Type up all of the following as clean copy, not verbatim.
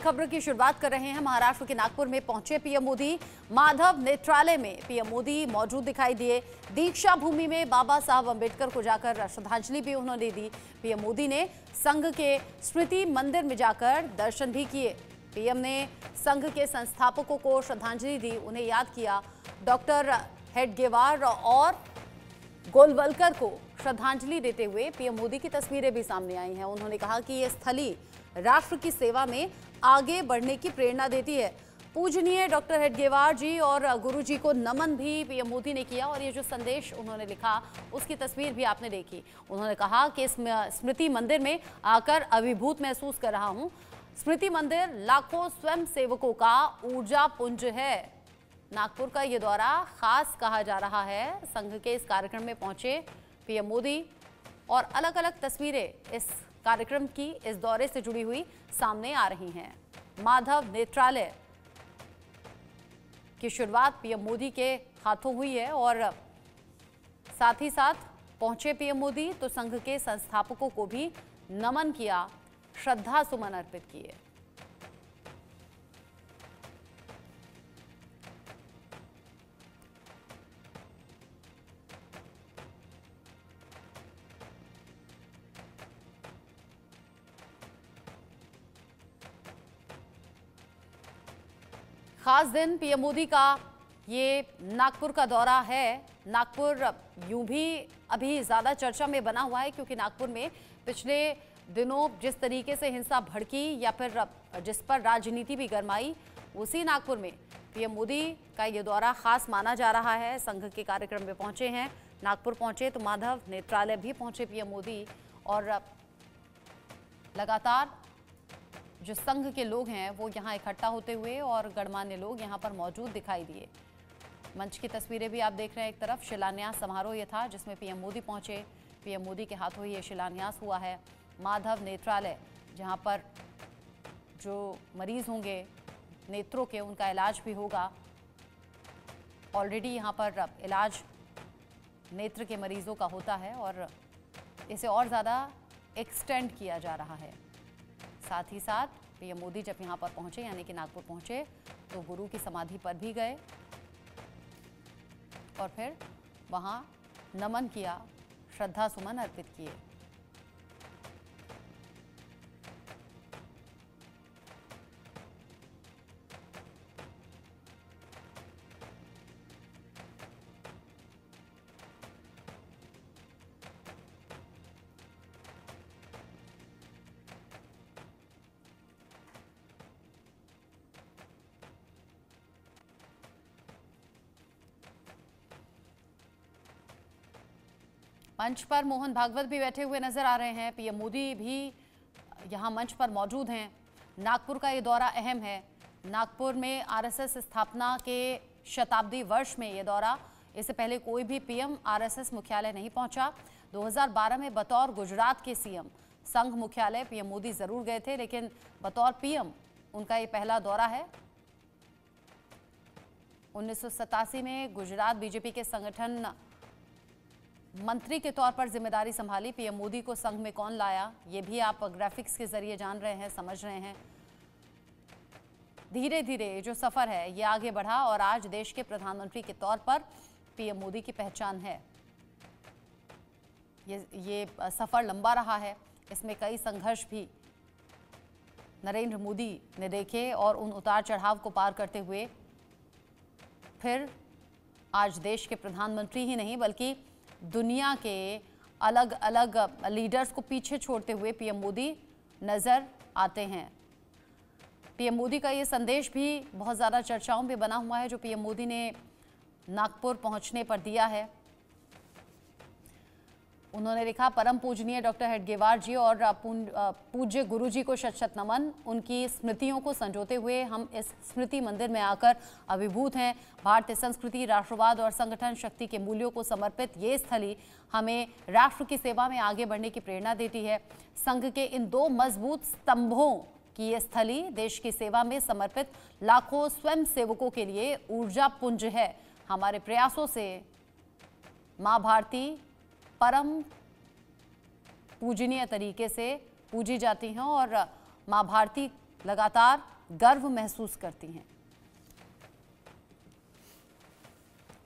खबर की शुरुआत कर रहे हैं। महाराष्ट्र के नागपुर में पहुंचे पीएम मोदी। माधव नेत्रालय में पीएम मोदी मौजूद दिखाई दिए। दीक्षा भूमि में बाबा साहब अंबेडकर को जाकर श्रद्धांजलि भी उन्होंने दी। पीएम मोदी ने संघ के स्मृति मंदिर में जाकर दर्शन भी किए। पीएम ने संघ के संस्थापकों को श्रद्धांजलि दी, उन्हें याद किया। डॉक्टर हेडगेवार और गोलवलकर को श्रद्धांजलि देते हुए पीएम मोदी की तस्वीरें भी सामने आई हैं। उन्होंने कहा कि ये स्थली राष्ट्र की सेवा में आगे बढ़ने की प्रेरणा देती है। पूजनीय डॉक्टर हेडगेवार जी और गुरु जी को नमन भी पीएम मोदी ने किया और ये जो संदेश उन्होंने लिखा उसकी तस्वीर भी आपने देखी। उन्होंने कहा कि स्मृति मंदिर में आकर अभिभूत महसूस कर रहा हूं। स्मृति मंदिर लाखों स्वयं सेवकों का ऊर्जा पुंज है। नागपुर का ये दौरा खास कहा जा रहा है। संघ के इस कार्यक्रम में पहुंचे पीएम मोदी और अलग अलग तस्वीरें इस कार्यक्रम की, इस दौरे से जुड़ी हुई सामने आ रही हैं। माधव नेत्रालय की शुरुआत पीएम मोदी के हाथों हुई है और साथ ही साथ पहुंचे पीएम मोदी तो संघ के संस्थापकों को भी नमन किया, श्रद्धा सुमन अर्पित किए। खास दिन पीएम मोदी का ये नागपुर का दौरा है। नागपुर यूं भी अभी ज़्यादा चर्चा में बना हुआ है क्योंकि नागपुर में पिछले दिनों जिस तरीके से हिंसा भड़की या फिर जिस पर राजनीति भी गरमाई, उसी नागपुर में पीएम मोदी का ये दौरा खास माना जा रहा है। संघ के कार्यक्रम में पहुंचे हैं, नागपुर पहुंचे तो माधव नेत्रालय भी पहुंचे पीएम मोदी और लगातार जो संघ के लोग हैं वो यहाँ इकट्ठा होते हुए और गणमान्य लोग यहाँ पर मौजूद दिखाई दिए। मंच की तस्वीरें भी आप देख रहे हैं। एक तरफ शिलान्यास समारोह ये था जिसमें पीएम मोदी पहुंचे। पीएम मोदी के हाथों ये शिलान्यास हुआ है। माधव नेत्रालय जहाँ पर जो मरीज होंगे नेत्रों के, उनका इलाज भी होगा। ऑलरेडी यहाँ पर इलाज नेत्र के मरीजों का होता है और इसे और ज़्यादा एक्सटेंड किया जा रहा है। साथ ही साथ पीएम मोदी जब यहाँ पर पहुंचे यानी कि नागपुर पहुंचे तो गुरु की समाधि पर भी गए और फिर वहाँ नमन किया, श्रद्धा सुमन अर्पित किए। मंच पर मोहन भागवत भी बैठे हुए नजर आ रहे हैं। पीएम मोदी भी यहाँ मंच पर मौजूद हैं। नागपुर का ये दौरा अहम है। नागपुर में आरएसएस स्थापना के शताब्दी वर्ष में ये दौरा, इससे पहले कोई भी पीएम आरएसएस मुख्यालय नहीं पहुंचा। 2012 में बतौर गुजरात के सीएम संघ मुख्यालय पीएम मोदी जरूर गए थे, लेकिन बतौर पीएम उनका ये पहला दौरा है। 1987 में गुजरात बीजेपी के संगठन मंत्री के तौर पर जिम्मेदारी संभाली। पीएम मोदी को संघ में कौन लाया, ये भी आप ग्राफिक्स के जरिए जान रहे हैं, समझ रहे हैं। धीरे धीरे जो सफर है ये आगे बढ़ा और आज देश के प्रधानमंत्री के तौर पर पीएम मोदी की पहचान है। ये सफर लंबा रहा है, इसमें कई संघर्ष भी नरेंद्र मोदी ने देखे और उन उतार चढ़ाव को पार करते हुए फिर आज देश के प्रधानमंत्री ही नहीं बल्कि दुनिया के अलग अलग लीडर्स को पीछे छोड़ते हुए पीएम मोदी नजर आते हैं। पीएम मोदी का ये संदेश भी बहुत ज़्यादा चर्चाओं में बना हुआ है जो पीएम मोदी ने नागपुर पहुंचने पर दिया है। उन्होंने लिखा, परम पूजनीय डॉक्टर हेडगेवार जी और पूज्य गुरु जी को शत शत नमन। उनकी स्मृतियों को संजोते हुए हम इस स्मृति मंदिर में आकर अभिभूत हैं। भारतीय संस्कृति, राष्ट्रवाद और संगठन शक्ति के मूल्यों को समर्पित ये स्थली हमें राष्ट्र की सेवा में आगे बढ़ने की प्रेरणा देती है। संघ के इन दो मजबूत स्तंभों की ये स्थली देश की सेवा में समर्पित लाखों स्वयं सेवकों के लिए ऊर्जा पुंज है। हमारे प्रयासों से माँ भारती परम पूजनीय तरीके से पूजी जाती हैं और माँ भारती लगातार गर्व महसूस करती हैं।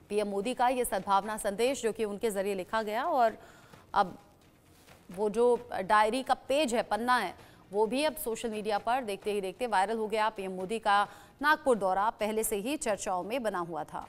पीएम मोदी का ये सद्भावना संदेश जो कि उनके जरिए लिखा गया, और अब वो जो डायरी का पेज है, पन्ना है, वो भी अब सोशल मीडिया पर देखते ही देखते वायरल हो गया। पीएम मोदी का नागपुर दौरा पहले से ही चर्चाओं में बना हुआ था।